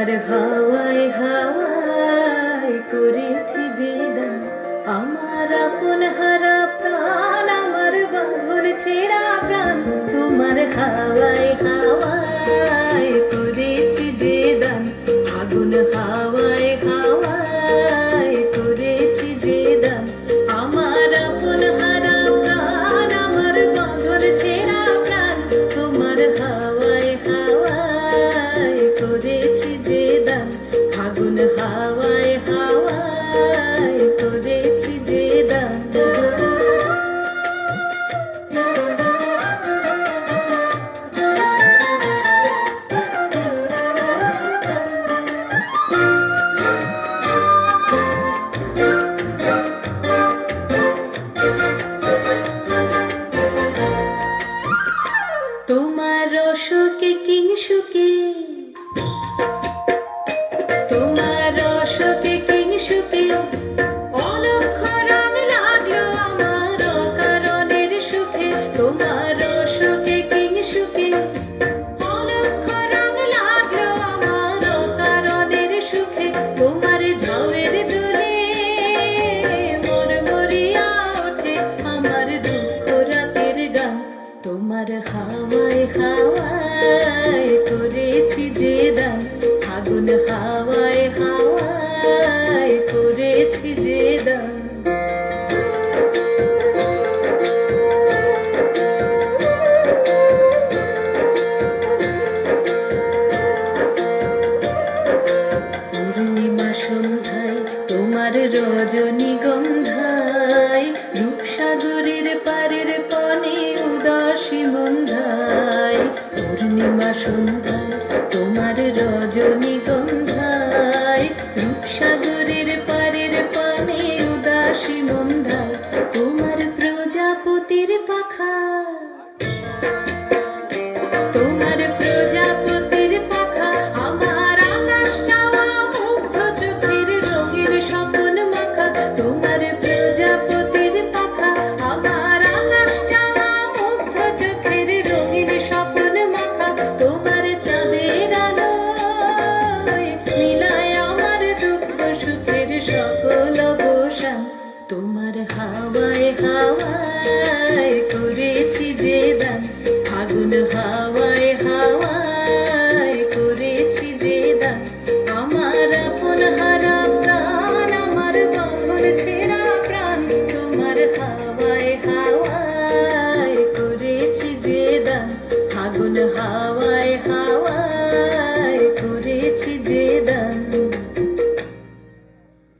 তোমার হাওয়ায় হাওয়ায় করেছি যে দান, আমার আপন হারা প্রাণ, আমার বাঁধন ছেঁড়া প্রাণ। তোমার হাওয়ায় হাওয়ায় করেছি যে দান, আগুন হাওয়ায় হাওয়ায় করেছি যে দান, আমার আপন হারা প্রাণ, আমার বাঁধন ছেঁড়া প্রাণ। তোমার হাওয়ায় হাওয়ায় করেছি যে দান, আগুন হাওয়ায় হাওয়ায় করেছি যে দান। তোমার অশোকে কিংসুকে, তোমার অশোকে কিংসুকে অলক্ষ রং লাগলো আমার অকারণের সুখে। তোমার অশোকে কিংসুকে অলক্ষ রং লাগলো আমার অকারণের সুখে। তোমার ঝাউয়ের দোলে মরমরিয়া ওঠে আমার দুঃখ রাতের গান। তোমার হাওয়ায় হাওয়ায় করেছি যে দান, আগুন হাওয়ায় হাওয়ায় করেছি যে দান। পূর্ণিমা সন্ধ্যায় তোমার রজনীগন্ধায়, রূপসাগরের পারের পানে উদাসী মন্ধায়। পূর্ণিমা সন্ধ্যায় তোমার রজনীগন্ধায়, রূপসাগরের পারের পানে উদাসী মন্ধায়। তোমার প্রজাপতির পাখা, তোমার প্রজাপতির পাখা আমার আকাশ চাওয়া মুগ্ধ চোখের রঙের স্বপ্ন মাখা। তোমার প্রজাপতির পাখা আমার আকাশ চাওয়া মুগ্ধ চোখের রঙের স্বপ্ন মাখা। তোমার চাঁদের আলোয় মিলায় আমার দুঃখ সুখের সকল অবসান। তোমার হাওয়ায় হাওয়ায় করেছি যে দান, আগুন হাওয়ায় হাওয়ায় করেছি যে দান, আমার আপন হারা প্রাণ, আমার বাঁধন ছেঁড়া প্রাণ। তোমার হাওয়ায় হাওয়ায় করেছি যে দান, আগুন হাওয়ায় হাওয়ায়